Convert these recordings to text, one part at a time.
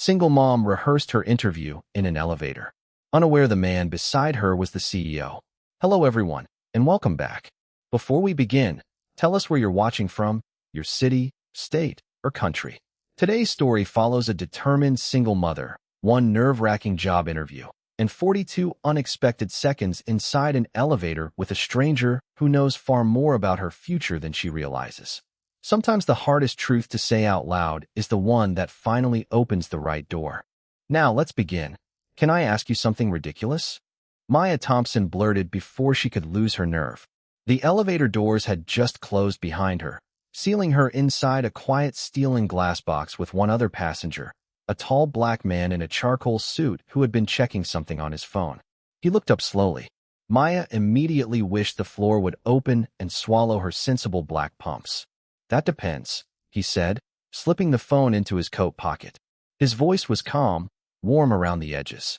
Single mom rehearsed her interview in an elevator. Unaware the man beside her was the CEO. Hello everyone, and welcome back. Before we begin, tell us where you're watching from, your city, state, or country. Today's story follows a determined single mother, one nerve-wracking job interview, and 42 unexpected seconds inside an elevator with a stranger who knows far more about her future than she realizes. Sometimes the hardest truth to say out loud is the one that finally opens the right door. Now let's begin. Can I ask you something ridiculous? Maya Thompson blurted before she could lose her nerve. The elevator doors had just closed behind her, sealing her inside a quiet steel and glass box with one other passenger, a tall black man in a charcoal suit who had been checking something on his phone. He looked up slowly. Maya immediately wished the floor would open and swallow her sensible black pumps. That depends, he said, slipping the phone into his coat pocket. His voice was calm, warm around the edges.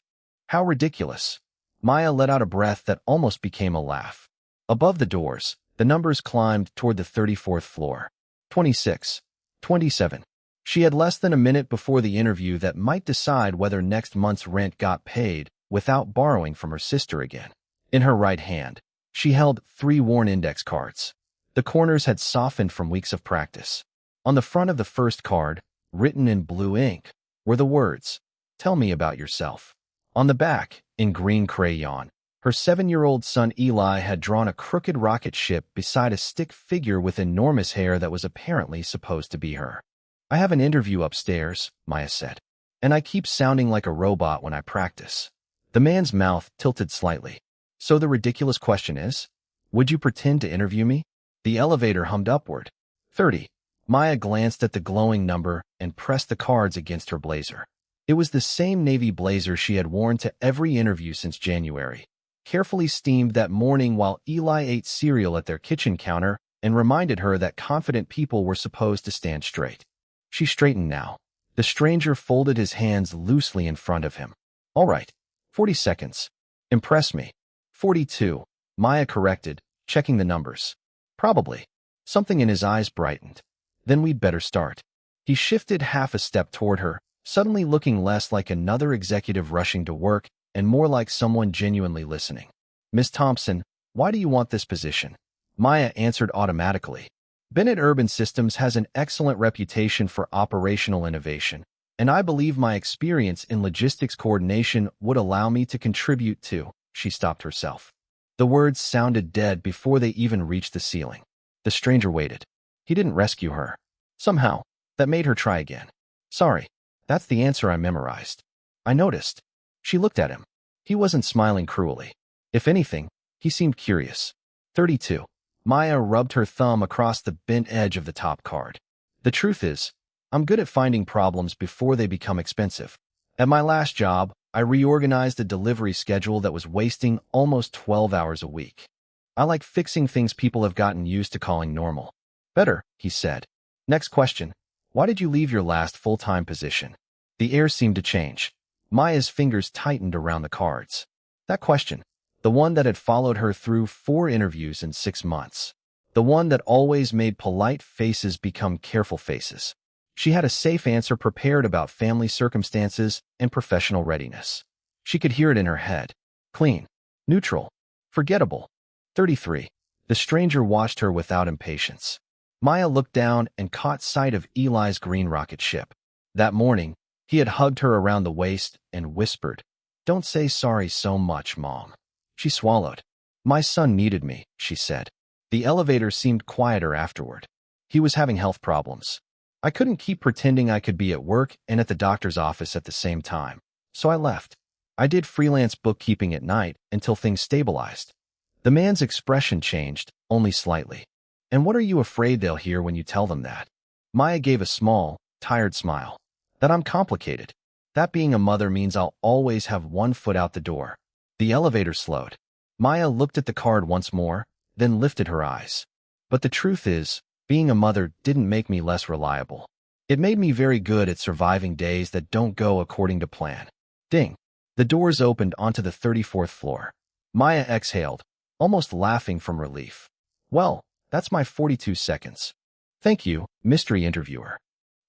How ridiculous. Maya let out a breath that almost became a laugh. Above the doors, the numbers climbed toward the 34th floor. 26. 27. She had less than a minute before the interview that might decide whether next month's rent got paid without borrowing from her sister again. In her right hand, she held 3 worn index cards. The corners had softened from weeks of practice. On the front of the first card, written in blue ink, were the words, "Tell me about yourself." On the back, in green crayon, her 7-year-old son Eli had drawn a crooked rocket ship beside a stick figure with enormous hair that was apparently supposed to be her. "I have an interview upstairs," Maya said, "and I keep sounding like a robot when I practice." The man's mouth tilted slightly. "So the ridiculous question is, would you pretend to interview me?" The elevator hummed upward. 30. Maya glanced at the glowing number and pressed the cards against her blazer. It was the same navy blazer she had worn to every interview since January, carefully steamed that morning while Eli ate cereal at their kitchen counter and reminded her that confident people were supposed to stand straight. She straightened now. The stranger folded his hands loosely in front of him. "All right, 40 seconds. Impress me." 42. Maya corrected, checking the numbers. "Probably." Something in his eyes brightened. "Then we'd better start." He shifted half a step toward her, suddenly looking less like another executive rushing to work and more like someone genuinely listening. "Miss Thompson, why do you want this position?" Maya answered automatically. "Bennett Urban Systems has an excellent reputation for operational innovation, and I believe my experience in logistics coordination would allow me to contribute to." She stopped herself. The words sounded dead before they even reached the ceiling. The stranger waited. He didn't rescue her. Somehow, that made her try again. "Sorry, that's the answer I memorized." "I noticed." She looked at him. He wasn't smiling cruelly. If anything, he seemed curious. 32. Maya rubbed her thumb across the bent edge of the top card. "The truth is, I'm good at finding problems before they become expensive. At my last job, I reorganized a delivery schedule that was wasting almost 12 hours a week. I like fixing things people have gotten used to calling normal." "Better," he said. "Next question. Why did you leave your last full-time position?" The air seemed to change. Maya's fingers tightened around the cards. That question, the one that had followed her through 4 interviews in 6 months. The one that always made polite faces become careful faces. She had a safe answer prepared about family circumstances and professional readiness. She could hear it in her head. Clean. Neutral. Forgettable. 33. The stranger watched her without impatience. Maya looked down and caught sight of Eli's green rocket ship. That morning, he had hugged her around the waist and whispered, "Don't say sorry so much, Mom." She swallowed. "My son needed me," she said. The elevator seemed quieter afterward. He was having health problems. "I couldn't keep pretending I could be at work and at the doctor's office at the same time, so I left. I did freelance bookkeeping at night until things stabilized." The man's expression changed, only slightly. "And what are you afraid they'll hear when you tell them that?" Maya gave a small, tired smile. "That I'm complicated. That being a mother means I'll always have one foot out the door." The elevator slowed. Maya looked at the card once more, then lifted her eyes. "But the truth is, being a mother didn't make me less reliable. It made me very good at surviving days that don't go according to plan." Ding. The doors opened onto the 34th floor. Maya exhaled, almost laughing from relief. "Well, that's my 42 seconds. Thank you, mystery interviewer."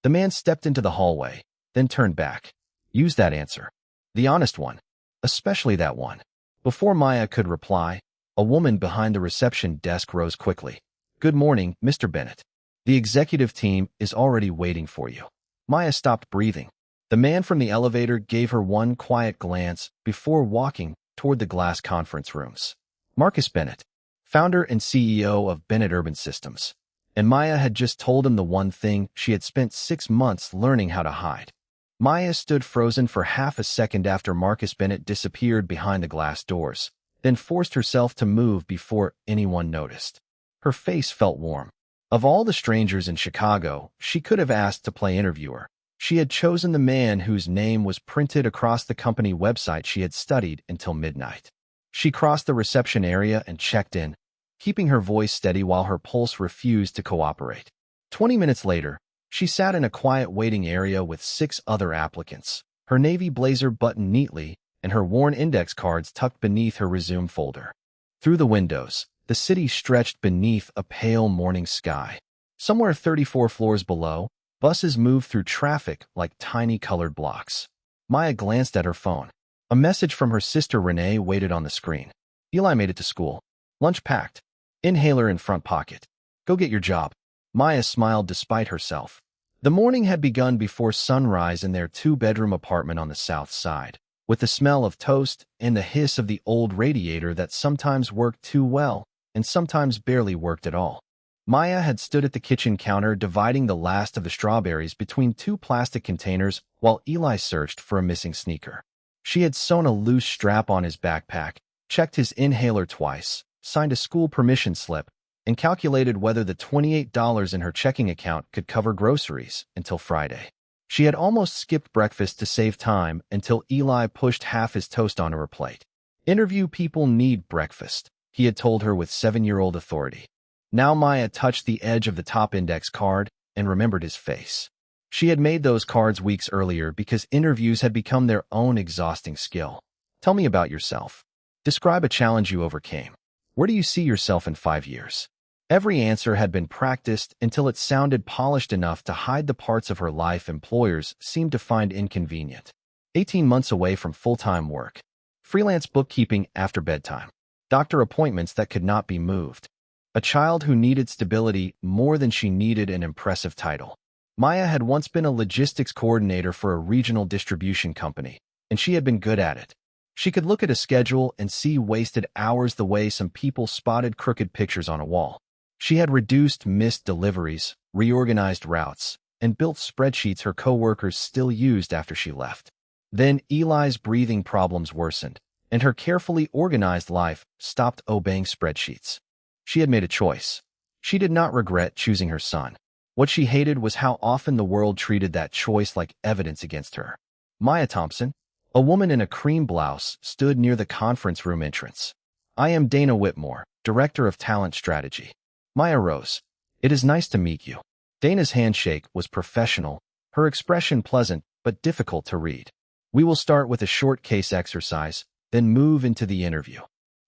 The man stepped into the hallway, then turned back. Use that answer. The honest one. Especially that one. Before Maya could reply, a woman behind the reception desk rose quickly. Good morning, Mr. Bennett. The executive team is already waiting for you. Maya stopped breathing. The man from the elevator gave her one quiet glance before walking toward the glass conference rooms. Marcus Bennett, founder and CEO of Bennett Urban Systems. And Maya had just told him the one thing she had spent 6 months learning how to hide. Maya stood frozen for half a second after Marcus Bennett disappeared behind the glass doors, then forced herself to move before anyone noticed. Her face felt warm. Of all the strangers in Chicago, she could have asked to play interviewer. She had chosen the man whose name was printed across the company website she had studied until midnight. She crossed the reception area and checked in, keeping her voice steady while her pulse refused to cooperate. 20 minutes later, she sat in a quiet waiting area with 6 other applicants, her navy blazer buttoned neatly and her worn index cards tucked beneath her resume folder. Through the windows, the city stretched beneath a pale morning sky. Somewhere 34 floors below, buses moved through traffic like tiny colored blocks. Maya glanced at her phone. A message from her sister Renee waited on the screen. Eli made it to school. Lunch packed. Inhaler in front pocket. Go get your job. Maya smiled despite herself. The morning had begun before sunrise in their 2-bedroom apartment on the south side, with the smell of toast and the hiss of the old radiator that sometimes worked too well and sometimes barely worked at all. Maya had stood at the kitchen counter dividing the last of the strawberries between 2 plastic containers while Eli searched for a missing sneaker. She had sewn a loose strap on his backpack, checked his inhaler twice, signed a school permission slip, and calculated whether the $28 in her checking account could cover groceries until Friday. She had almost skipped breakfast to save time until Eli pushed half his toast onto her plate. Interview people need breakfast, he had told her with 7-year-old authority. Now Maya touched the edge of the top index card and remembered his face. She had made those cards weeks earlier because interviews had become their own exhausting skill. Tell me about yourself. Describe a challenge you overcame. Where do you see yourself in 5 years? Every answer had been practiced until it sounded polished enough to hide the parts of her life employers seemed to find inconvenient. 18 months away from full-time work. Freelance bookkeeping after bedtime. Doctor appointments that could not be moved. A child who needed stability more than she needed an impressive title. Maya had once been a logistics coordinator for a regional distribution company, and she had been good at it. She could look at a schedule and see wasted hours the way some people spotted crooked pictures on a wall. She had reduced missed deliveries, reorganized routes, and built spreadsheets her coworkers still used after she left. Then Eli's breathing problems worsened, and her carefully organized life stopped obeying spreadsheets. She had made a choice. She did not regret choosing her son. What she hated was how often the world treated that choice like evidence against her. Maya Thompson, a woman in a cream blouse, stood near the conference room entrance. I am Dana Whitmore, Director of Talent Strategy. Maya rose. It is nice to meet you. Dana's handshake was professional, her expression pleasant but difficult to read. We will start with a short case exercise, then move into the interview.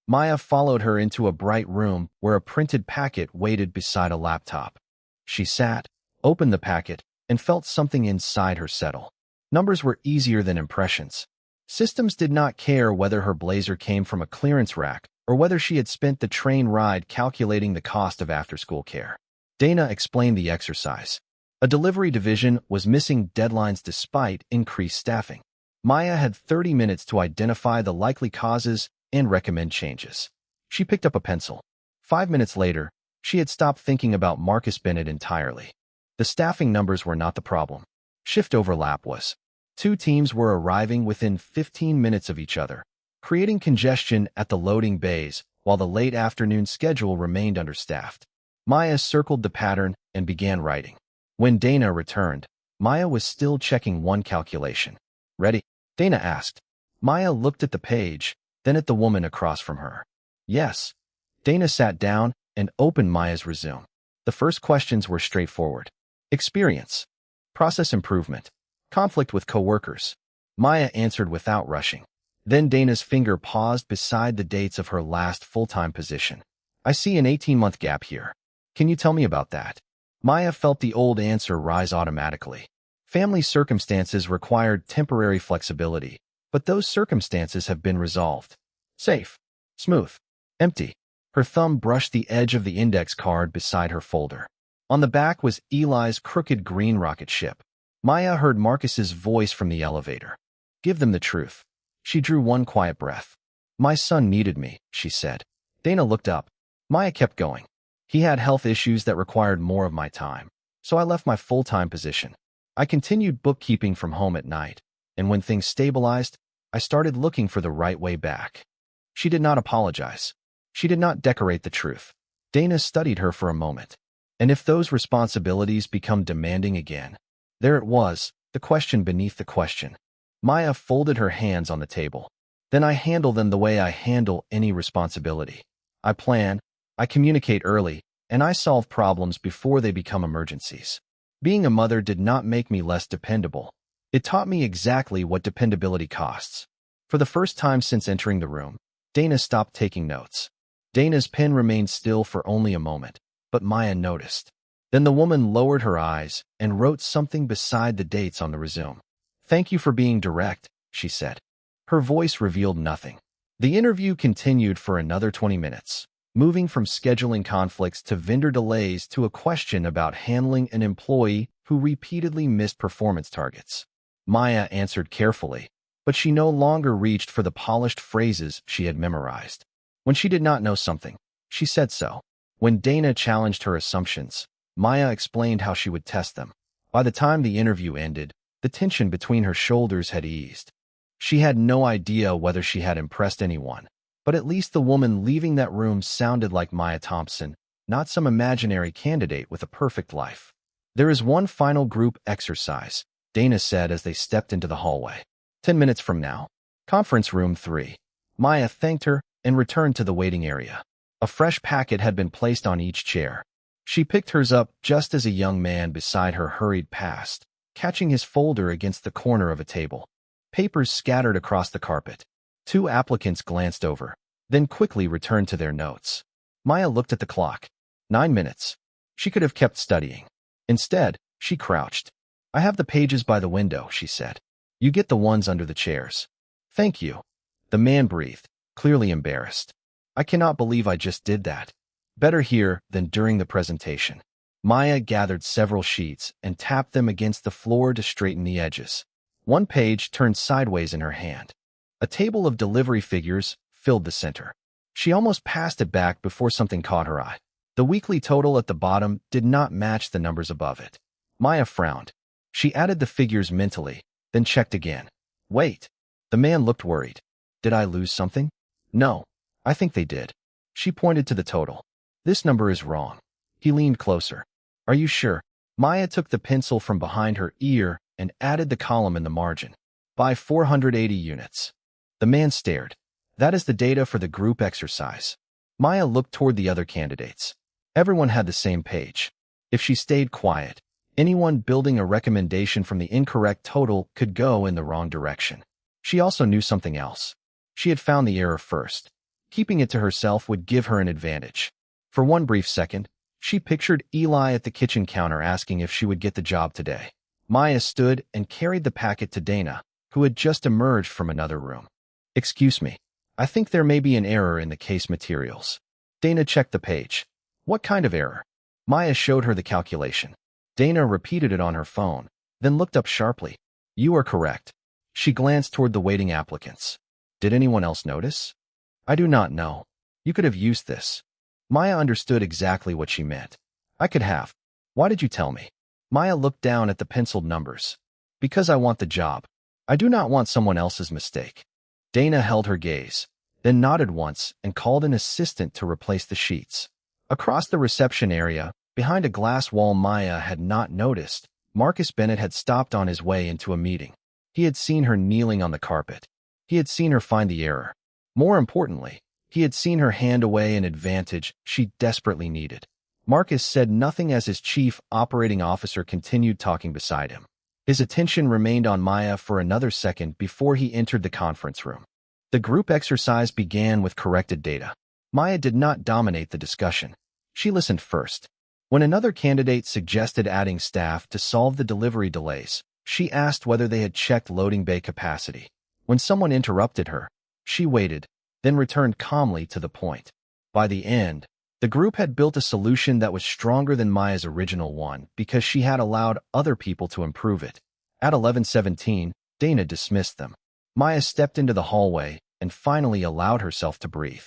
Maya followed her into a bright room where a printed packet waited beside a laptop. She sat, opened the packet, and felt something inside her settle. Numbers were easier than impressions. Systems did not care whether her blazer came from a clearance rack or whether she had spent the train ride calculating the cost of after-school care. Dana explained the exercise. A delivery division was missing deadlines despite increased staffing. Maya had 30 minutes to identify the likely causes and recommend changes. She picked up a pencil. 5 minutes later, she had stopped thinking about Marcus Bennett entirely. The staffing numbers were not the problem. Shift overlap was. 2 teams were arriving within 15 minutes of each other, creating congestion at the loading bays while the late afternoon schedule remained understaffed. Maya circled the pattern and began writing. When Dana returned, Maya was still checking one calculation. Ready? Dana asked. Maya looked at the page, then at the woman across from her. Yes. Dana sat down and opened Maya's resume. The first questions were straightforward. Experience. Process improvement. Conflict with coworkers. Maya answered without rushing. Then Dana's finger paused beside the dates of her last full-time position. I see an 18-month gap here. Can you tell me about that? Maya felt the old answer rise automatically. Family circumstances required temporary flexibility, but those circumstances have been resolved. Safe. Smooth. Empty. Her thumb brushed the edge of the index card beside her folder. On the back was Eli's crooked green rocket ship. Maya heard Marcus's voice from the elevator. Give them the truth. She drew one quiet breath. My son needed me, she said. Dana looked up. Maya kept going. He had health issues that required more of my time, so I left my full-time position. I continued bookkeeping from home at night, and when things stabilized, I started looking for the right way back. She did not apologize. She did not decorate the truth. Dana studied her for a moment. And if those responsibilities become demanding again? There it was, the question beneath the question. Maya folded her hands on the table. Then I handle them the way I handle any responsibility. I plan, I communicate early, and I solve problems before they become emergencies. Being a mother did not make me less dependable. It taught me exactly what dependability costs. For the first time since entering the room, Dana stopped taking notes. Dana's pen remained still for only a moment, but Maya noticed. Then the woman lowered her eyes and wrote something beside the dates on the resume. Thank you for being direct, she said. Her voice revealed nothing. The interview continued for another 20 minutes, moving from scheduling conflicts to vendor delays to a question about handling an employee who repeatedly missed performance targets. Maya answered carefully, but she no longer reached for the polished phrases she had memorized. When she did not know something, she said so. When Dana challenged her assumptions, Maya explained how she would test them. By the time the interview ended, the tension between her shoulders had eased. She had no idea whether she had impressed anyone, but at least the woman leaving that room sounded like Maya Thompson, not some imaginary candidate with a perfect life. There is one final group exercise, Dana said as they stepped into the hallway. 10 minutes from now. Conference room 3. Maya thanked her and returned to the waiting area. A fresh packet had been placed on each chair. She picked hers up just as a young man beside her hurried past, catching his folder against the corner of a table. Papers scattered across the carpet. 2 applicants glanced over, then quickly returned to their notes. Maya looked at the clock. 9 minutes. She could have kept studying. Instead, she crouched. I have the pages by the window, she said. You get the ones under the chairs. Thank you. The man breathed, clearly embarrassed. I cannot believe I just did that. Better here than during the presentation. Maya gathered several sheets and tapped them against the floor to straighten the edges. One page turned sideways in her hand. A table of delivery figures filled the center. She almost passed it back before something caught her eye. The weekly total at the bottom did not match the numbers above it. Maya frowned. She added the figures mentally, then checked again. Wait. The man looked worried. Did I lose something? No. I think they did. She pointed to the total. This number is wrong. He leaned closer. Are you sure? Maya took the pencil from behind her ear and added the column in the margin. By 480 units. The man stared. That is the data for the group exercise. Maya looked toward the other candidates. Everyone had the same page. If she stayed quiet, anyone building a recommendation from the incorrect total could go in the wrong direction. She also knew something else. She had found the error first. Keeping it to herself would give her an advantage. For one brief second, she pictured Eli at the kitchen counter asking if she would get the job today. Maya stood and carried the packet to Dana, who had just emerged from another room. Excuse me. I think there may be an error in the case materials. Dana checked the page. What kind of error? Maya showed her the calculation. Dana repeated it on her phone, then looked up sharply. You are correct. She glanced toward the waiting applicants. Did anyone else notice? I do not know. You could have used this. Maya understood exactly what she meant. I could have. Why did you tell me? Maya looked down at the penciled numbers. Because I want the job. I do not want someone else's mistake. Dana held her gaze, then nodded once and called an assistant to replace the sheets. Across the reception area, behind a glass wall Maya had not noticed, Marcus Bennett had stopped on his way into a meeting. He had seen her kneeling on the carpet. He had seen her find the error. More importantly, he had seen her hand away an advantage she desperately needed. Marcus said nothing as his chief operating officer continued talking beside him. His attention remained on Maya for another second before he entered the conference room. The group exercise began with corrected data. Maya did not dominate the discussion. She listened first. When another candidate suggested adding staff to solve the delivery delays, She asked whether they had checked loading bay capacity. When someone interrupted her, she waited, then returned calmly to the point. By the end, the group had built a solution that was stronger than Maya's original one because she had allowed other people to improve it. At 11:17, Dana dismissed them. Maya stepped into the hallway and finally allowed herself to breathe.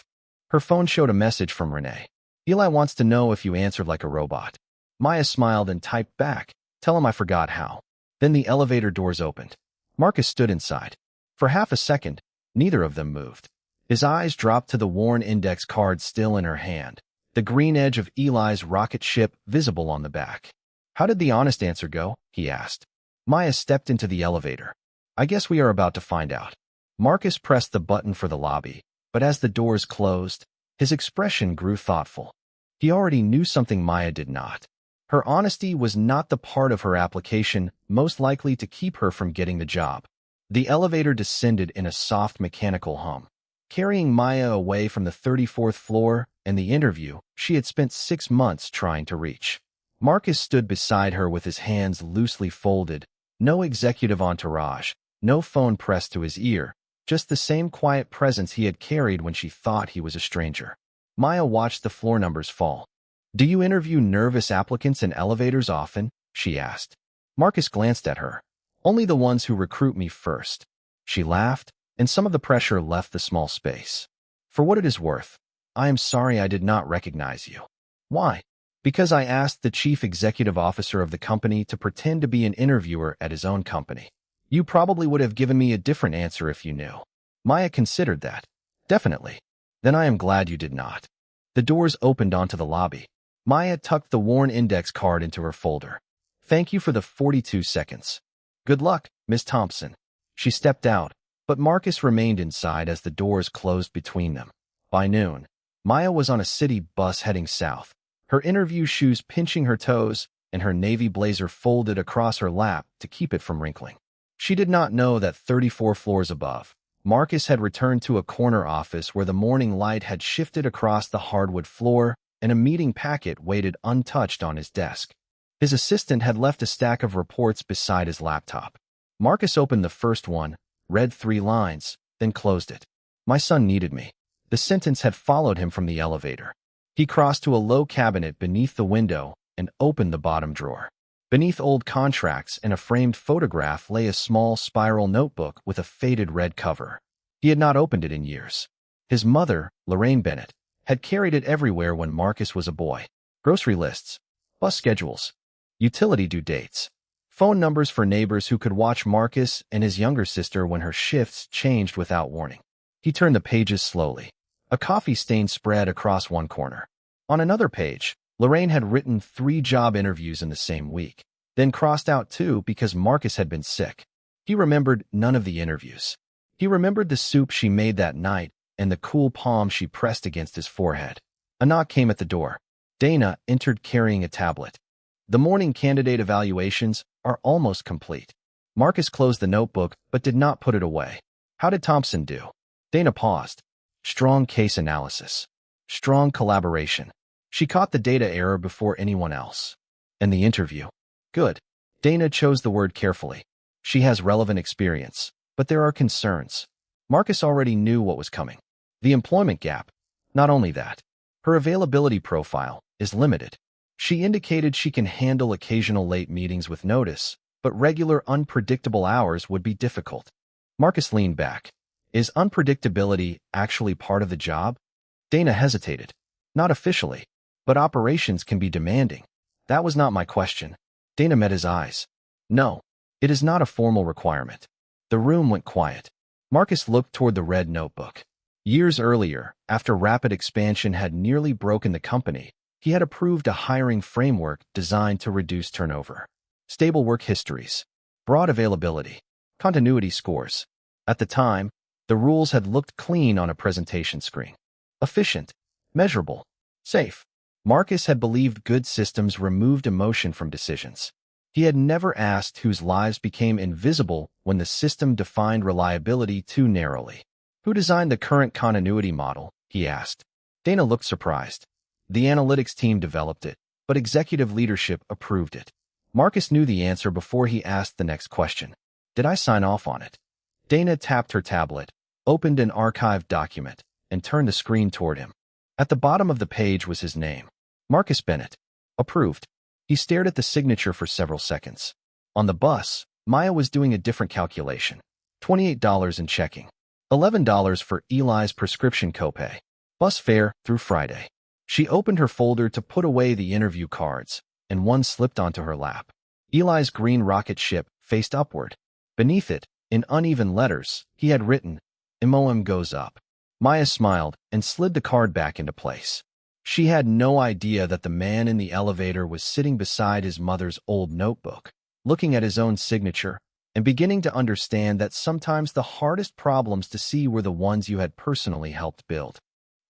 Her phone showed a message from Renee. Eli wants to know if you answered like a robot. Maya smiled and typed back, "Tell him I forgot how." Then the elevator doors opened. Marcus stood inside. For half a second, neither of them moved. His eyes dropped to the worn index card still in her hand, the green edge of Eli's rocket ship visible on the back. "How did the honest answer go?" he asked. Maya stepped into the elevator. "I guess we are about to find out." Marcus pressed the button for the lobby, but as the doors closed, his expression grew thoughtful. He already knew something Maya did not. Her honesty was not the part of her application most likely to keep her from getting the job. The elevator descended in a soft mechanical hum, carrying Maya away from the 34th floor and the interview she had spent 6 months trying to reach. Marcus stood beside her with his hands loosely folded, no executive entourage, no phone pressed to his ear, just the same quiet presence he had carried when she thought he was a stranger. Maya watched the floor numbers fall. "Do you interview nervous applicants in elevators often?" she asked. Marcus glanced at her. "Only the ones who recruit me first." She laughed, and some of the pressure left the small space. "For what it is worth, I am sorry I did not recognize you." "Why?" "Because I asked the chief executive officer of the company to pretend to be an interviewer at his own company. You probably would have given me a different answer if you knew." Maya considered that. "Definitely. Then I am glad you did not." The doors opened onto the lobby. Maya tucked the worn index card into her folder. "Thank you for the 42 seconds. Good luck, Miss Thompson." She stepped out, but Marcus remained inside as the doors closed between them. By noon, Maya was on a city bus heading south, her interview shoes pinching her toes and her navy blazer folded across her lap to keep it from wrinkling. She did not know that 34 floors above, Marcus had returned to a corner office where the morning light had shifted across the hardwood floor and a meeting packet waited untouched on his desk. His assistant had left a stack of reports beside his laptop. Marcus opened the first one, read 3 lines, then closed it. "My son needed me." The sentence had followed him from the elevator. He crossed to a low cabinet beneath the window and opened the bottom drawer. Beneath old contracts and a framed photograph lay a small spiral notebook with a faded red cover. He had not opened it in years. His mother, Lorraine Bennett, had carried it everywhere when Marcus was a boy. Grocery lists, bus schedules, utility due dates, phone numbers for neighbors who could watch Marcus and his younger sister when her shifts changed without warning. He turned the pages slowly. A coffee stain spread across one corner. On another page, Lorraine had written 3 job interviews in the same week, then crossed out 2 because Marcus had been sick. He remembered none of the interviews. He remembered the soup she made that night and the cool palm she pressed against his forehead. A knock came at the door. Dana entered carrying a tablet. "The morning candidate evaluations are almost complete." Marcus closed the notebook but did not put it away. "How did Thompson do?" Dana paused. "Strong case analysis. Strong collaboration." She caught the data error before anyone else. "And the interview?" "Good." Dana chose the word carefully. "She has relevant experience, but there are concerns." Marcus already knew what was coming. The employment gap. Not only that, her availability profile is limited. She indicated she can handle occasional late meetings with notice, but regular unpredictable hours would be difficult. Marcus leaned back. "Is unpredictability actually part of the job?" Dana hesitated. "Not officially, but operations can be demanding." "That was not my question." Dana met his eyes. "No, it is not a formal requirement." The room went quiet. Marcus looked toward the red notebook. Years earlier, after rapid expansion had nearly broken the company, he had approved a hiring framework designed to reduce turnover. Stable work histories, broad availability, continuity scores. At the time, the rules had looked clean on a presentation screen. Efficient, measurable, safe. Marcus had believed good systems removed emotion from decisions. He had never asked whose lives became invisible when the system defined reliability too narrowly. "Who designed the current continuity model?" he asked. Dana looked surprised. "The analytics team developed it, but executive leadership approved it." Marcus knew the answer before he asked the next question. Did I sign off on it? Dana tapped her tablet, opened an archived document, and turned the screen toward him. At the bottom of the page was his name. Marcus Bennett. Approved. He stared at the signature for several seconds. On the bus, Maya was doing a different calculation. $28 in checking. $11 for Eli's prescription copay. Bus fare through Friday. She opened her folder to put away the interview cards, and one slipped onto her lap. Eli's green rocket ship faced upward. Beneath it, in uneven letters, he had written, "MOM goes up." Maya smiled and slid the card back into place. She had no idea that the man in the elevator was sitting beside his mother's old notebook, looking at his own signature, and beginning to understand that sometimes the hardest problems to see were the ones you had personally helped build.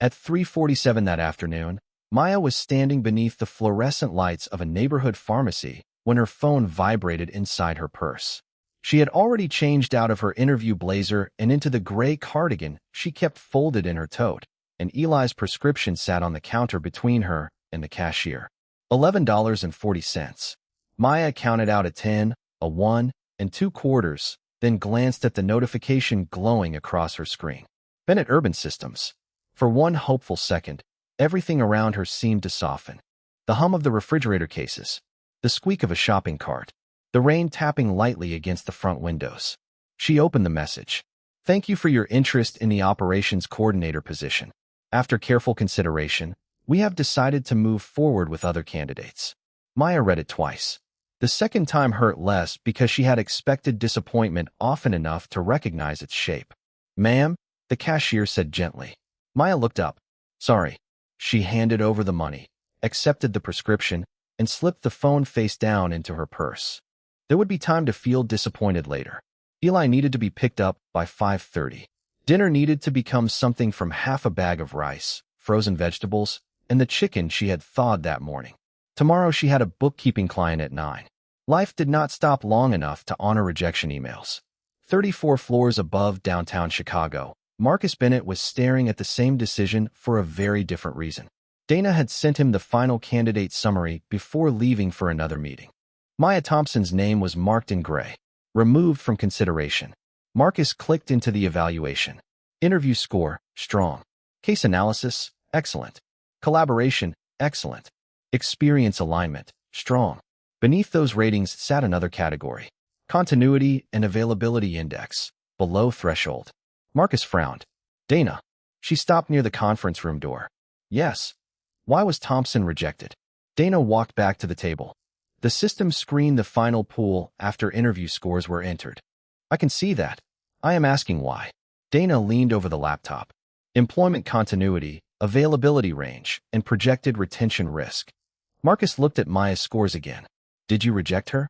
At 3:47 that afternoon, Maya was standing beneath the fluorescent lights of a neighborhood pharmacy when her phone vibrated inside her purse. She had already changed out of her interview blazer and into the gray cardigan she kept folded in her tote, and Eli's prescription sat on the counter between her and the cashier. $11.40. Maya counted out a 10, a 1, and 2 quarters, then glanced at the notification glowing across her screen. Bennett Urban Systems. For one hopeful second, everything around her seemed to soften. The hum of the refrigerator cases, the squeak of a shopping cart, the rain tapping lightly against the front windows. She opened the message. Thank you for your interest in the operations coordinator position. After careful consideration, we have decided to move forward with other candidates. Maya read it twice. The second time hurt less because she had expected disappointment often enough to recognize its shape. Ma'am, the cashier said gently. Maya looked up. Sorry. She handed over the money, accepted the prescription, and slipped the phone face down into her purse. There would be time to feel disappointed later. Eli needed to be picked up by 5:30. Dinner needed to become something from half a bag of rice, frozen vegetables, and the chicken she had thawed that morning. Tomorrow she had a bookkeeping client at 9. Life did not stop long enough to honor rejection emails. 34 floors above downtown Chicago, Marcus Bennett was staring at the same decision for a very different reason. Dana had sent him the final candidate summary before leaving for another meeting. Maya Thompson's name was marked in gray, removed from consideration. Marcus clicked into the evaluation. Interview score, strong. Case analysis, excellent. Collaboration, excellent. Experience alignment, strong. Beneath those ratings sat another category. Continuity and availability index, below threshold. Marcus frowned. Dana. She stopped near the conference room door. Yes. Why was Thompson rejected? Dana walked back to the table. The system screened the final pool after interview scores were entered. I can see that. I am asking why. Dana leaned over the laptop. Employment continuity, availability range, and projected retention risk. Marcus looked at Maya's scores again. Did you reject her?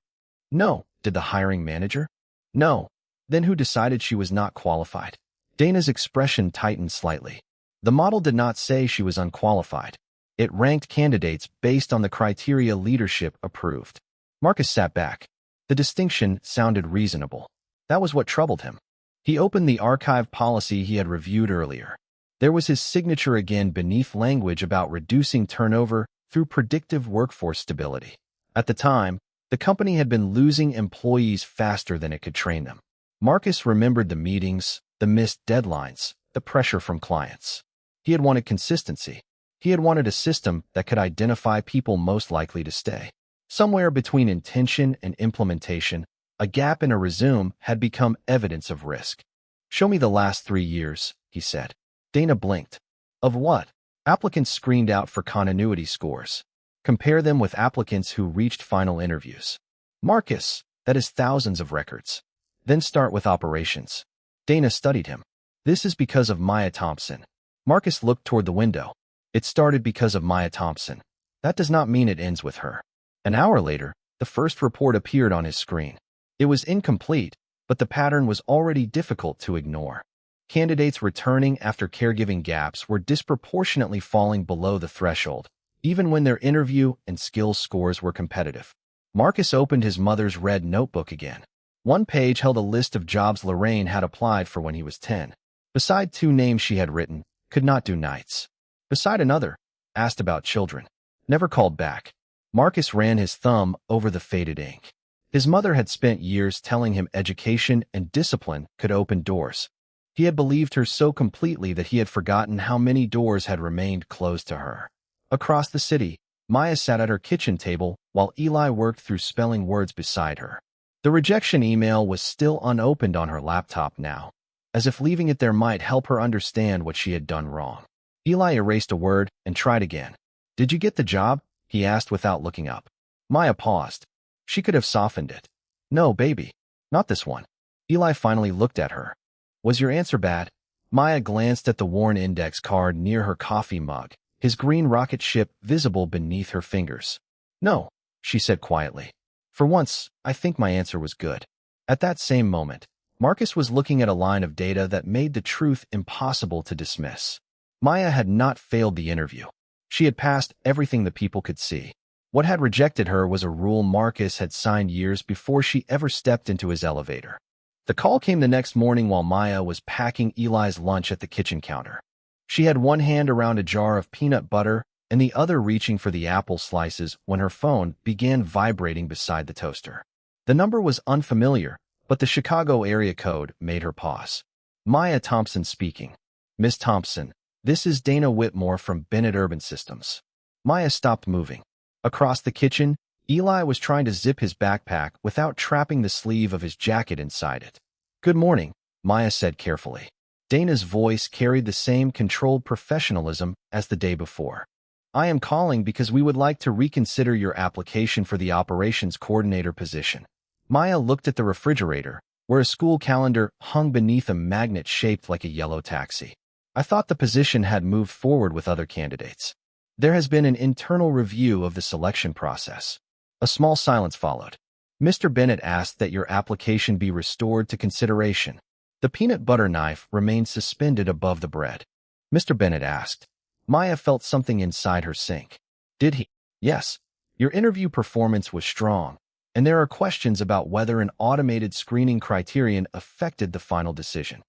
No. Did the hiring manager? No. Then who decided she was not qualified? Dana's expression tightened slightly. The model did not say she was unqualified. It ranked candidates based on the criteria leadership approved. Marcus sat back. The distinction sounded reasonable. That was what troubled him. He opened the archive policy he had reviewed earlier. There was his signature again beneath language about reducing turnover through predictive workforce stability. At the time, the company had been losing employees faster than it could train them. Marcus remembered the meetings, the missed deadlines, the pressure from clients. He had wanted consistency. He had wanted a system that could identify people most likely to stay. Somewhere between intention and implementation, a gap in a resume had become evidence of risk. Show me the last 3 years, he said. Dana blinked. Of what? Applicants screened out for continuity scores. Compare them with applicants who reached final interviews. Marcus, that is thousands of records. Then start with operations. Dana studied him. This is because of Maya Thompson. Marcus looked toward the window. It started because of Maya Thompson. That does not mean it ends with her. An hour later, the first report appeared on his screen. It was incomplete, but the pattern was already difficult to ignore. Candidates returning after caregiving gaps were disproportionately falling below the threshold, even when their interview and skills scores were competitive. Marcus opened his mother's red notebook again. One page held a list of jobs Lorraine had applied for when he was 10. Beside 2 names she had written, could not do nights. Beside another, asked about children. Never called back. Marcus ran his thumb over the faded ink. His mother had spent years telling him education and discipline could open doors. He had believed her so completely that he had forgotten how many doors had remained closed to her. Across the city, Maya sat at her kitchen table while Eli worked through spelling words beside her. The rejection email was still unopened on her laptop now, as if leaving it there might help her understand what she had done wrong. Eli erased a word and tried again. "Did you get the job?" he asked without looking up. Maya paused. She could have softened it. "No, baby. Not this one." Eli finally looked at her. "Was your answer bad?" Maya glanced at the worn index card near her coffee mug, his green rocket ship visible beneath her fingers. "No," she said quietly. "For once, I think my answer was good." At that same moment, Marcus was looking at a line of data that made the truth impossible to dismiss. Maya had not failed the interview. She had passed everything the people could see. What had rejected her was a rule Marcus had signed years before she ever stepped into his elevator. The call came the next morning while Maya was packing Eli's lunch at the kitchen counter. She had one hand around a jar of peanut butter and the other reaching for the apple slices when her phone began vibrating beside the toaster. The number was unfamiliar, but the Chicago area code made her pause. Maya Thompson speaking. "Miss Thompson, this is Dana Whitmore from Bennett Urban Systems." Maya stopped moving. Across the kitchen, Eli was trying to zip his backpack without trapping the sleeve of his jacket inside it. "Good morning," Maya said carefully. Dana's voice carried the same controlled professionalism as the day before. "I am calling because we would like to reconsider your application for the operations coordinator position." Maya looked at the refrigerator, where a school calendar hung beneath a magnet shaped like a yellow taxi. "I thought the position had moved forward with other candidates. There has been an internal review of the selection process." A small silence followed. "Mr. Bennett asked that your application be restored to consideration." The peanut butter knife remained suspended above the bread. "Mr. Bennett asked." Maya felt something inside her sink. "Did he?" "Yes. Your interview performance was strong, and there are questions about whether an automated screening criterion affected the final decision."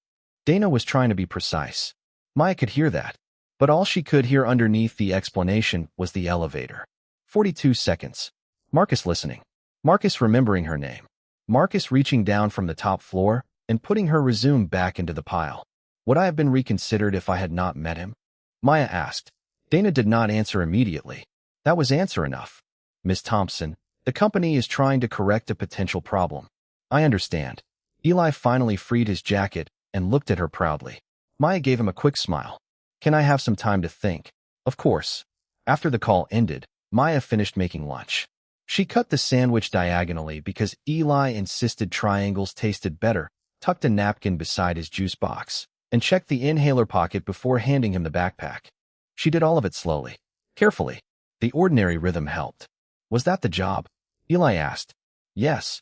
Dana was trying to be precise. Maya could hear that, but all she could hear underneath the explanation was the elevator. 42 seconds. Marcus listening. Marcus remembering her name. Marcus reaching down from the top floor and putting her resume back into the pile. "Would I have been reconsidered if I had not met him?" Maya asked. Dana did not answer immediately. That was answer enough. "Miss Thompson, the company is trying to correct a potential problem." "I understand." Eli finally freed his jacket and looked at her proudly. Maya gave him a quick smile. "Can I have some time to think?" "Of course." After the call ended, Maya finished making lunch. She cut the sandwich diagonally because Eli insisted triangles tasted better, tucked a napkin beside his juice box, and checked the inhaler pocket before handing him the backpack. She did all of it slowly, carefully. The ordinary rhythm helped. "Was that the job?" Eli asked. "Yes."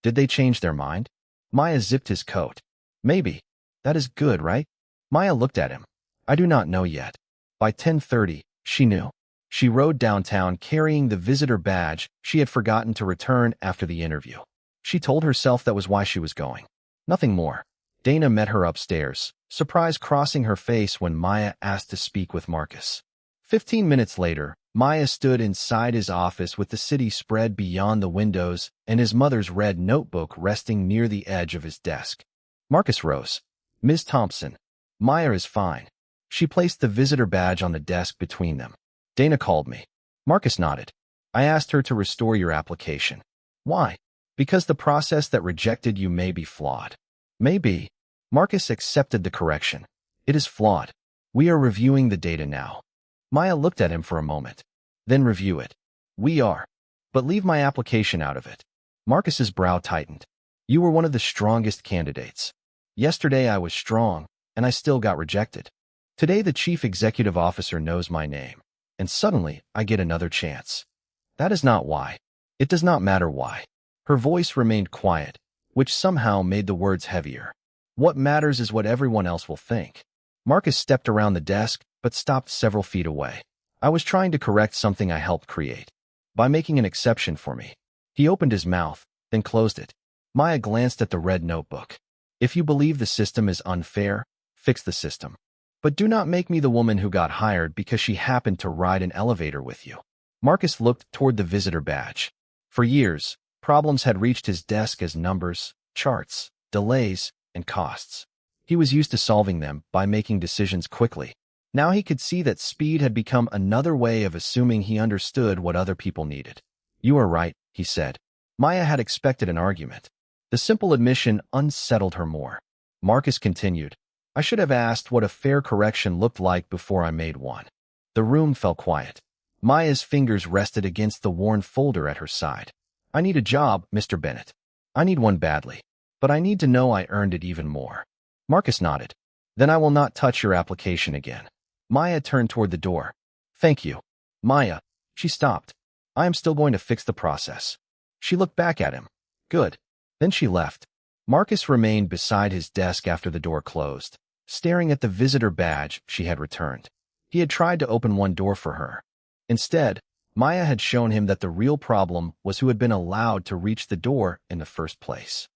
"Did they change their mind?" Maya zipped his coat. "Maybe. That is good, right?" Maya looked at him. "I do not know yet." By 10:30, she knew. She rode downtown carrying the visitor badge she had forgotten to return after the interview. She told herself that was why she was going. Nothing more. Dana met her upstairs, surprise crossing her face when Maya asked to speak with Marcus. 15 minutes later, Maya stood inside his office with the city spread beyond the windows and his mother's red notebook resting near the edge of his desk. Marcus rose. "Ms. Thompson, Maya is fine." She placed the visitor badge on the desk between them. "Dana called me." Marcus nodded. "I asked her to restore your application." "Why?" "Because the process that rejected you may be flawed." "Maybe." Marcus accepted the correction. "It is flawed. We are reviewing the data now." Maya looked at him for a moment. "Then review it." "We are. But leave my application out of it." Marcus's brow tightened. "You were one of the strongest candidates. Yesterday I was strong, and I still got rejected. Today the chief executive officer knows my name, and suddenly I get another chance. That is not why. It does not matter why." Her voice remained quiet, which somehow made the words heavier. "What matters is what everyone else will think." Marcus stepped around the desk, but stopped several feet away. "I was trying to correct something I helped create, by making an exception for me." He opened his mouth, then closed it. Maya glanced at the red notebook. "If you believe the system is unfair, fix the system. But do not make me the woman who got hired because she happened to ride an elevator with you." Marcus looked toward the visitor badge. For years, problems had reached his desk as numbers, charts, delays, and costs. He was used to solving them by making decisions quickly. Now he could see that speed had become another way of assuming he understood what other people needed. "You are right," he said. Maya had expected an argument. The simple admission unsettled her more. Marcus continued, "I should have asked what a fair correction looked like before I made one." The room fell quiet. Maya's fingers rested against the worn folder at her side. "I need a job, Mr. Bennett. I need one badly. But I need to know I earned it even more." Marcus nodded. "Then I will not touch your application again." Maya turned toward the door. "Thank you." "Maya." She stopped. "I am still going to fix the process." She looked back at him. "Good." Then she left. Marcus remained beside his desk after the door closed, staring at the visitor badge she had returned. He had tried to open one door for her. Instead, Maya had shown him that the real problem was who had been allowed to reach the door in the first place.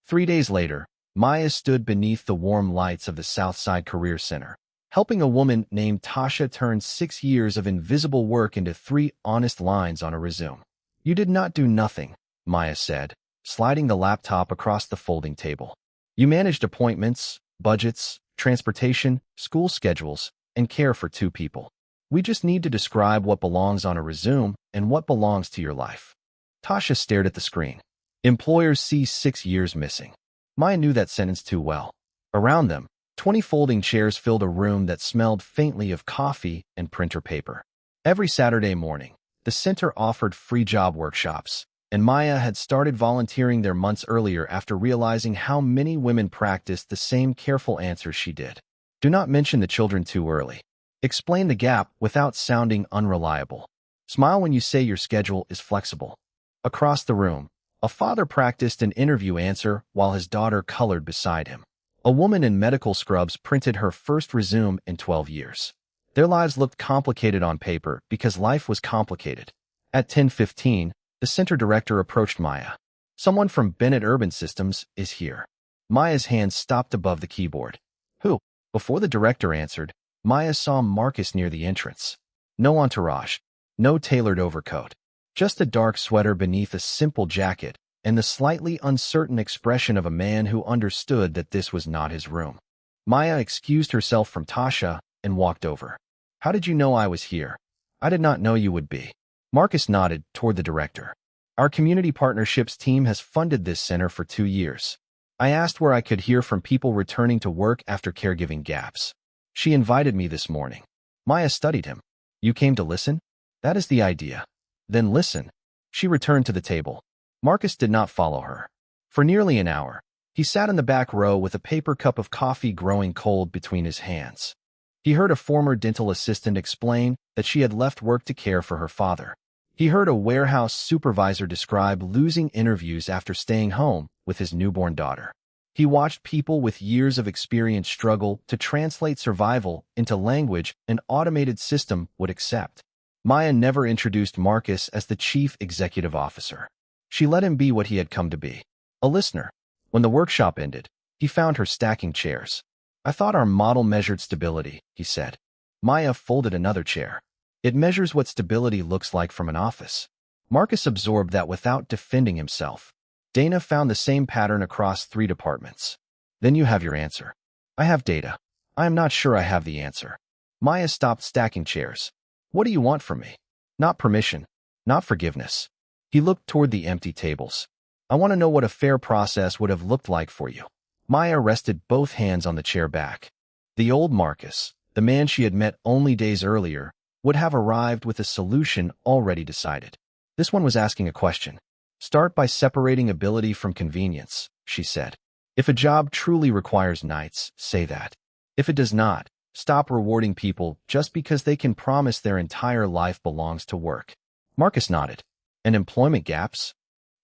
3 days later, Maya stood beneath the warm lights of the Southside Career Center, helping a woman named Tasha turn 6 years of invisible work into 3 honest lines on a resume. "You did not do nothing," Maya said, sliding the laptop across the folding table. "You managed appointments, budgets, transportation, school schedules, and care for 2 people. We just need to describe what belongs on a resume and what belongs to your life." Tasha stared at the screen. "Employers see 6 years missing." Maya knew that sentence too well. Around them, 20 folding chairs filled a room that smelled faintly of coffee and printer paper. Every Saturday morning, the center offered free job workshops, and Maya had started volunteering there months earlier after realizing how many women practiced the same careful answers she did. "Do not mention the children too early. Explain the gap without sounding unreliable. Smile when you say your schedule is flexible." Across the room, a father practiced an interview answer while his daughter colored beside him. A woman in medical scrubs printed her first resume in 12 years. Their lives looked complicated on paper because life was complicated. At 10:15, the center director approached Maya. "Someone from Bennett Urban Systems is here." Maya's hand stopped above the keyboard. "Who?" Before the director answered, Maya saw Marcus near the entrance. No entourage, no tailored overcoat, just a dark sweater beneath a simple jacket and the slightly uncertain expression of a man who understood that this was not his room. Maya excused herself from Tasha and walked over. "How did you know I was here?" "I did not know you would be." Marcus nodded toward the director. "Our community partnerships team has funded this center for 2 years. I asked where I could hear from people returning to work after caregiving gaps. She invited me this morning." Maya studied him. "You came to listen?" "That is the idea." "Then listen." She returned to the table. Marcus did not follow her. For nearly an hour, he sat in the back row with a paper cup of coffee growing cold between his hands. He heard a former dental assistant explain that she had left work to care for her father. He heard a warehouse supervisor describe losing interviews after staying home with his newborn daughter. He watched people with years of experience struggle to translate survival into language an automated system would accept. Maya never introduced Marcus as the chief executive officer. She let him be what he had come to be, a listener. When the workshop ended, he found her stacking chairs. "I thought our model measured stability," he said. Maya folded another chair. "It measures what stability looks like from an office." Marcus absorbed that without defending himself. Dana found the same pattern across 3 departments. "Then you have your answer." "I have data. I am not sure I have the answer." Maya stopped stacking chairs. "What do you want from me?" "Not permission. Not forgiveness." He looked toward the empty tables. "I want to know what a fair process would have looked like for you." Maya rested both hands on the chair back. The old Marcus, the man she had met only days earlier, would have arrived with a solution already decided. This one was asking a question. "Start by separating ability from convenience," she said. "If a job truly requires nights, say that. If it does not, stop rewarding people just because they can promise their entire life belongs to work." Marcus nodded. "And employment gaps?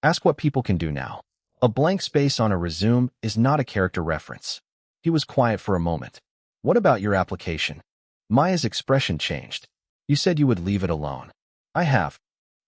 Ask what people can do now. A blank space on a resume is not a character reference." He was quiet for a moment. "What about your application?" Maya's expression changed. "You said you would leave it alone." "I have."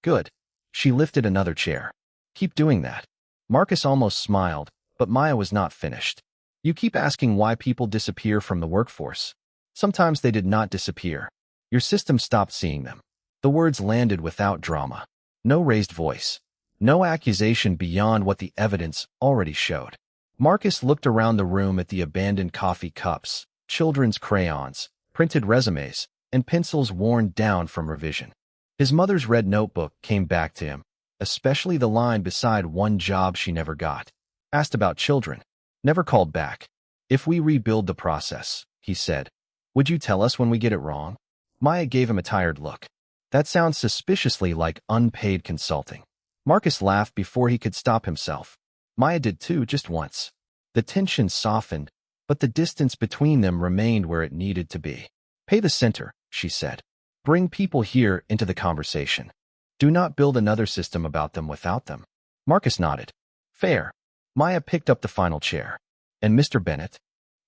"Good." She lifted another chair. "Keep doing that." Marcus almost smiled, but Maya was not finished. "You keep asking why people disappear from the workforce. Sometimes they did not disappear. Your system stopped seeing them." The words landed without drama. No raised voice. No accusation beyond what the evidence already showed. Marcus looked around the room at the abandoned coffee cups, children's crayons, printed resumes, and pencils worn down from revision. His mother's red notebook came back to him, especially the line beside one job she never got. Asked about children. Never called back. If we rebuild the process, he said, would you tell us when we get it wrong? Maya gave him a tired look. That sounds suspiciously like unpaid consulting. Marcus laughed before he could stop himself. Maya did too, just once. The tension softened, but the distance between them remained where it needed to be. Pay the center, she said. Bring people here into the conversation. Do not build another system about them without them. Marcus nodded. Fair. Maya picked up the final chair. And Mr. Bennett?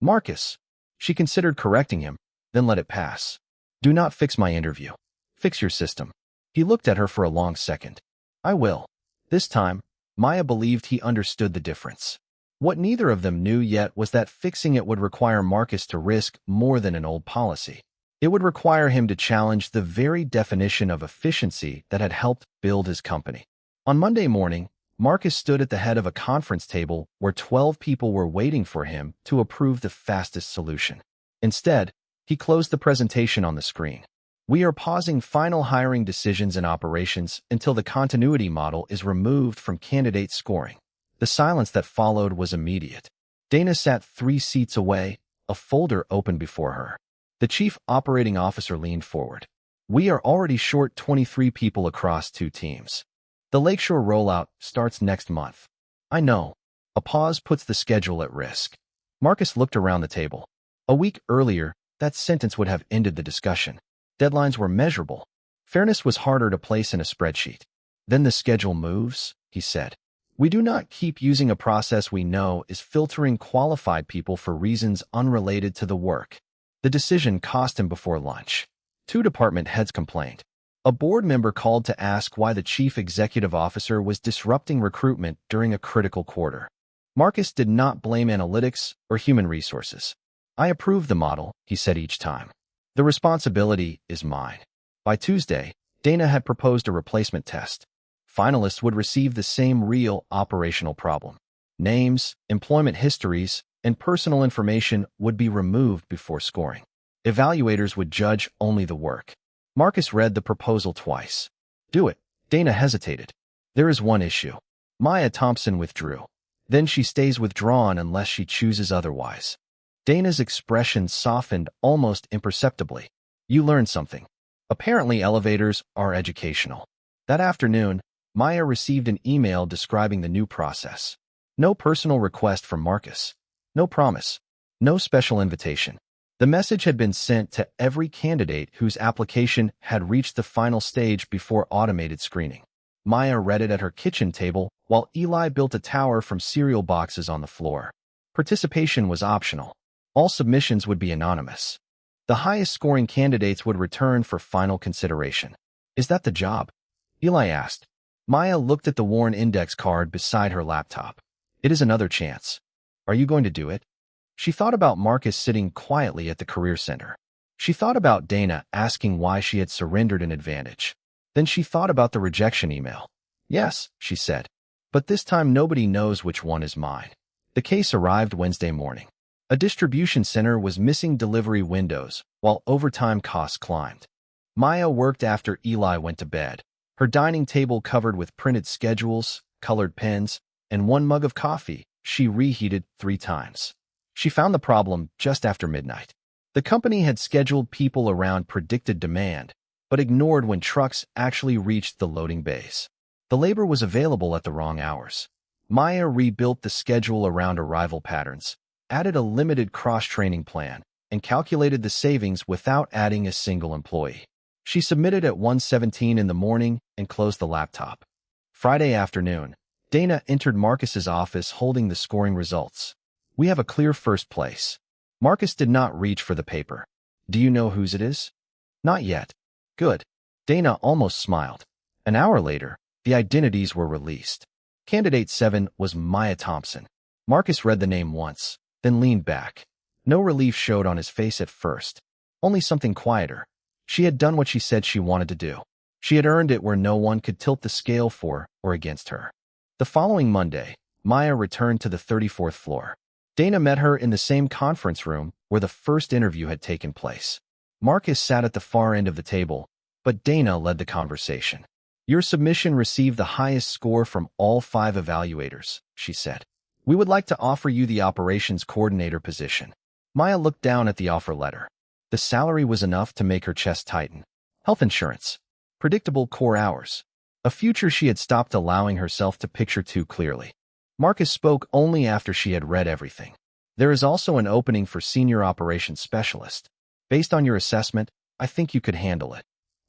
Marcus. She considered correcting him, then let it pass. Do not fix my interview. Fix your system. He looked at her for a long second. I will. This time, Maya believed he understood the difference. What neither of them knew yet was that fixing it would require Marcus to risk more than an old policy. It would require him to challenge the very definition of efficiency that had helped build his company. On Monday morning, Marcus stood at the head of a conference table where 12 people were waiting for him to approve the fastest solution. Instead, he closed the presentation on the screen. We are pausing final hiring decisions and operations until the continuity model is removed from candidate scoring. The silence that followed was immediate. Dana sat 3 seats away, a folder open before her. The chief operating officer leaned forward. We are already short 23 people across 2 teams. The Lakeshore rollout starts next month. I know. A pause puts the schedule at risk. Marcus looked around the table. A week earlier, that sentence would have ended the discussion. Deadlines were measurable. Fairness was harder to place in a spreadsheet. Then the schedule moves, he said. We do not keep using a process we know is filtering qualified people for reasons unrelated to the work. The decision cost him before lunch. 2 department heads complained. A board member called to ask why the chief executive officer was disrupting recruitment during a critical quarter. Marcus did not blame analytics or human resources. I approve the model, he said each time. The responsibility is mine. By Tuesday, Dana had proposed a replacement test. Finalists would receive the same real operational problem. Names, employment histories, and personal information would be removed before scoring. Evaluators would judge only the work. Marcus read the proposal twice. Do it. Dana hesitated. There is one issue. Maya Thompson withdrew. Then she stays withdrawn unless she chooses otherwise. Dana's expression softened almost imperceptibly. You learned something. Apparently elevators are educational. That afternoon, Maya received an email describing the new process. No personal request from Marcus. No promise. No special invitation. The message had been sent to every candidate whose application had reached the final stage before automated screening. Maya read it at her kitchen table while Eli built a tower from cereal boxes on the floor. Participation was optional. All submissions would be anonymous. The highest-scoring candidates would return for final consideration. Is that the job? Eli asked. Maya looked at the worn index card beside her laptop. It is another chance. Are you going to do it? She thought about Marcus sitting quietly at the career center. She thought about Dana asking why she had surrendered an advantage. Then she thought about the rejection email. Yes, she said. But this time nobody knows which one is mine. The case arrived Wednesday morning. A distribution center was missing delivery windows, while overtime costs climbed. Maya worked after Eli went to bed, her dining table covered with printed schedules, colored pens, and 1 mug of coffee she reheated 3 times. She found the problem just after midnight. The company had scheduled people around predicted demand, but ignored when trucks actually reached the loading bays. The labor was available at the wrong hours. Maya rebuilt the schedule around arrival patterns, added a limited cross-training plan, and calculated the savings without adding a single employee. She submitted at 1:17 in the morning and closed the laptop. Friday afternoon, Dana entered Marcus's office holding the scoring results. We have a clear first place. Marcus did not reach for the paper. Do you know whose it is? Not yet. Good. Dana almost smiled. An hour later, the identities were released. Candidate 7 was Maya Thompson. Marcus read the name once, then leaned back. No relief showed on his face at first, only something quieter. She had done what she said she wanted to do. She had earned it where no one could tilt the scale for or against her. The following Monday, Maya returned to the 34th floor. Dana met her in the same conference room where the first interview had taken place. Marcus sat at the far end of the table, but Dana led the conversation. "Your submission received the highest score from all 5 evaluators," she said. "We would like to offer you the operations coordinator position." Maya looked down at the offer letter. The salary was enough to make her chest tighten. Health insurance, predictable core hours, a future she had stopped allowing herself to picture too clearly. Marcus spoke only after she had read everything. "There is also an opening for senior operations specialist. Based on your assessment, I think you could handle it."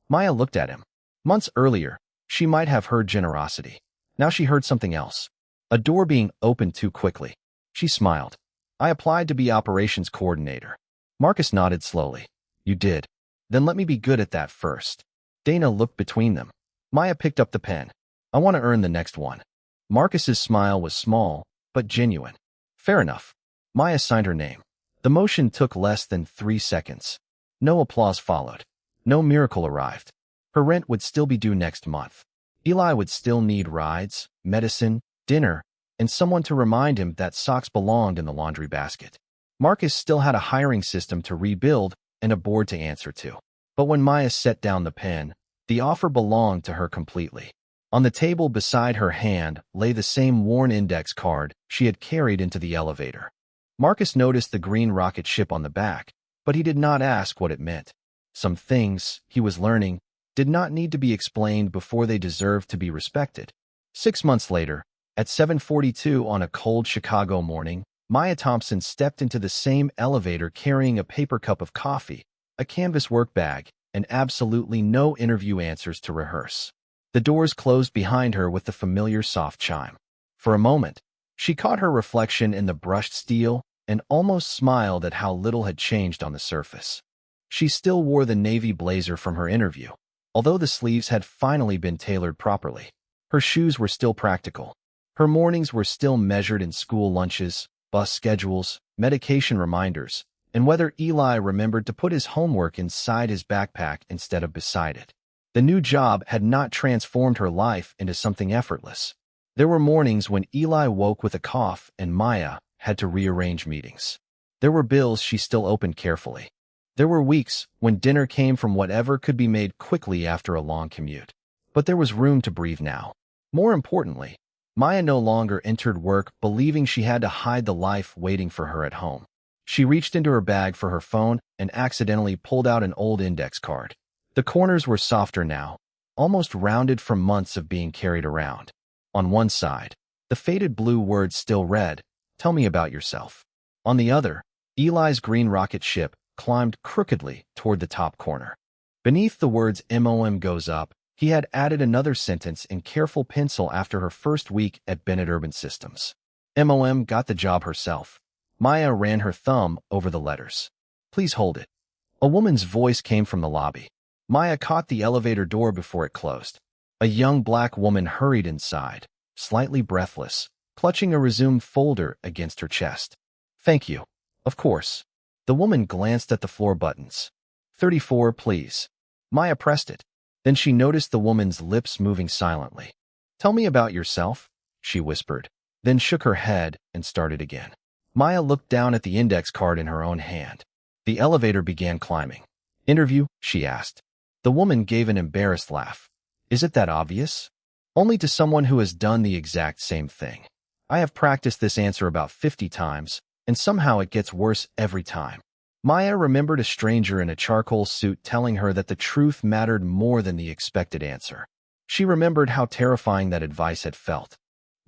Maya looked at him. Months earlier, she might have heard generosity. Now she heard something else. A door being opened too quickly. She smiled. "I applied to be operations coordinator." Marcus nodded slowly. "You did? Then let me be good at that first." Dana looked between them. Maya picked up the pen. "I want to earn the next one." Marcus's smile was small, but genuine. "Fair enough." Maya signed her name. The motion took less than 3 seconds. No applause followed. No miracle arrived. Her rent would still be due next month. Eli would still need rides, medicine, dinner, and someone to remind him that socks belonged in the laundry basket. Marcus still had a hiring system to rebuild and a board to answer to. But when Maya set down the pen, the offer belonged to her completely. On the table beside her hand lay the same worn index card she had carried into the elevator. Marcus noticed the green rocket ship on the back, but he did not ask what it meant. Some things, he was learning, did not need to be explained before they deserved to be respected. 6 months later, at 7:42 on a cold Chicago morning, Maya Thompson stepped into the same elevator carrying a paper cup of coffee, a canvas work bag, and absolutely no interview answers to rehearse. The doors closed behind her with the familiar soft chime. For a moment, she caught her reflection in the brushed steel and almost smiled at how little had changed on the surface. She still wore the navy blazer from her interview, although the sleeves had finally been tailored properly. Her shoes were still practical. Her mornings were still measured in school lunches, bus schedules, medication reminders, and whether Eli remembered to put his homework inside his backpack instead of beside it. The new job had not transformed her life into something effortless. There were mornings when Eli woke with a cough and Maya had to rearrange meetings. There were bills she still opened carefully. There were weeks when dinner came from whatever could be made quickly after a long commute. But there was room to breathe now. More importantly, Maya no longer entered work believing she had to hide the life waiting for her at home. She reached into her bag for her phone and accidentally pulled out an old index card. The corners were softer now, almost rounded from months of being carried around. On one side, the faded blue words still read, "Tell me about yourself." On the other, Eli's green rocket ship climbed crookedly toward the top corner. Beneath the words "MOM goes up," he had added another sentence in careful pencil after her first week at Bennett Urban Systems. MOM got the job herself. Maya ran her thumb over the letters. "Please hold it." A woman's voice came from the lobby. Maya caught the elevator door before it closed. A young black woman hurried inside, slightly breathless, clutching a resume folder against her chest. "Thank you. Of course." The woman glanced at the floor buttons. 34, please." Maya pressed it. Then she noticed the woman's lips moving silently. "Tell me about yourself," she whispered, then shook her head and started again. Maya looked down at the index card in her own hand. The elevator began climbing. "Interview?" she asked. The woman gave an embarrassed laugh. "Is it that obvious?" "Only to someone who has done the exact same thing. I have practiced this answer about 50 times, and somehow it gets worse every time." Maya remembered a stranger in a charcoal suit telling her that the truth mattered more than the expected answer. She remembered how terrifying that advice had felt.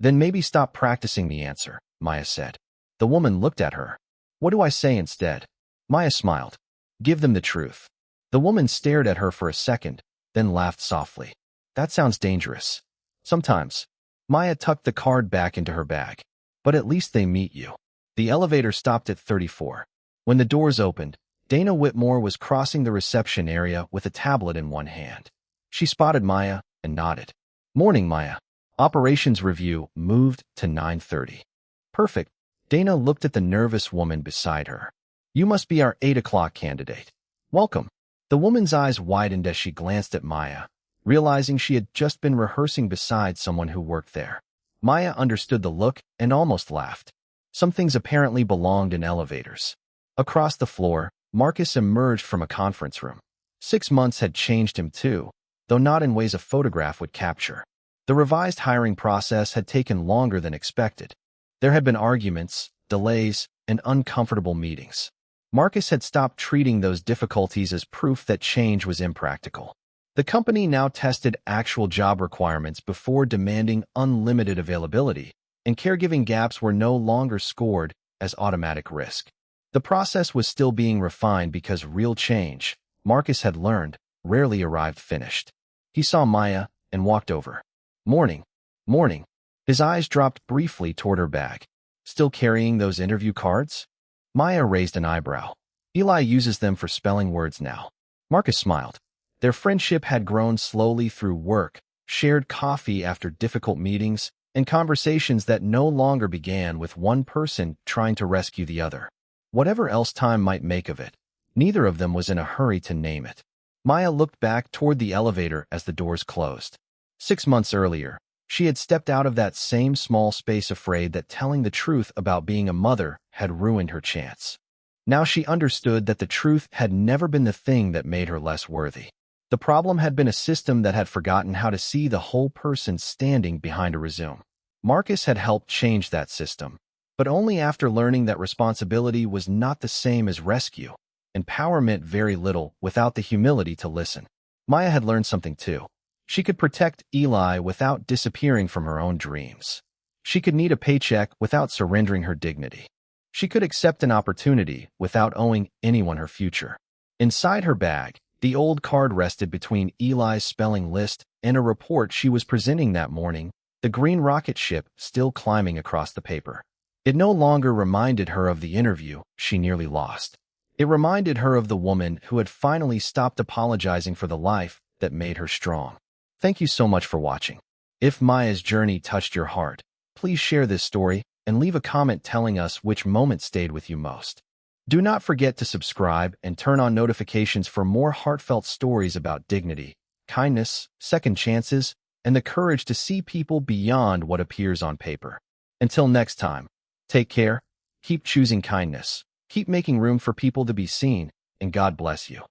"Then maybe stop practicing the answer," Maya said. The woman looked at her. "What do I say instead?" Maya smiled. "Give them the truth." The woman stared at her for a second, then laughed softly. "That sounds dangerous." "Sometimes." Maya tucked the card back into her bag. "But at least they meet you." The elevator stopped at 34. When the doors opened, Dana Whitmore was crossing the reception area with a tablet in one hand. She spotted Maya and nodded. "Morning, Maya. Operations review moved to 9:30. "Perfect." Dana looked at the nervous woman beside her. "You must be our 8 o'clock candidate. Welcome." The woman's eyes widened as she glanced at Maya, realizing she had just been rehearsing beside someone who worked there. Maya understood the look and almost laughed. Some things apparently belonged in elevators. Across the floor, Marcus emerged from a conference room. 6 months had changed him too, though not in ways a photograph would capture. The revised hiring process had taken longer than expected. There had been arguments, delays, and uncomfortable meetings. Marcus had stopped treating those difficulties as proof that change was impractical. The company now tested actual job requirements before demanding unlimited availability, and caregiving gaps were no longer scored as automatic risk. The process was still being refined because real change, Marcus had learned, rarely arrived finished. He saw Maya and walked over. Morning. Morning. His eyes dropped briefly toward her bag. Still carrying those interview cards? Maya raised an eyebrow. Eli uses them for spelling words now. Marcus smiled. Their friendship had grown slowly through work, shared coffee after difficult meetings, and conversations that no longer began with one person trying to rescue the other. Whatever else time might make of it, neither of them was in a hurry to name it. Maya looked back toward the elevator as the doors closed. 6 months earlier, she had stepped out of that same small space afraid that telling the truth about being a mother had ruined her chance. Now she understood that the truth had never been the thing that made her less worthy. The problem had been a system that had forgotten how to see the whole person standing behind a resume. Marcus had helped change that system, but only after learning that responsibility was not the same as rescue, and power meant very little without the humility to listen. Maya had learned something too. She could protect Eli without disappearing from her own dreams. She could need a paycheck without surrendering her dignity. She could accept an opportunity without owing anyone her future. Inside her bag, the old card rested between Eli's spelling list and a report she was presenting that morning, the green rocket ship still climbing across the paper. It no longer reminded her of the interview she nearly lost. It reminded her of the woman who had finally stopped apologizing for the life that made her strong. Thank you so much for watching. If Maya's journey touched your heart, please share this story and leave a comment telling us which moment stayed with you most. Do not forget to subscribe and turn on notifications for more heartfelt stories about dignity, kindness, second chances, and the courage to see people beyond what appears on paper. Until next time, take care, keep choosing kindness, keep making room for people to be seen, and God bless you.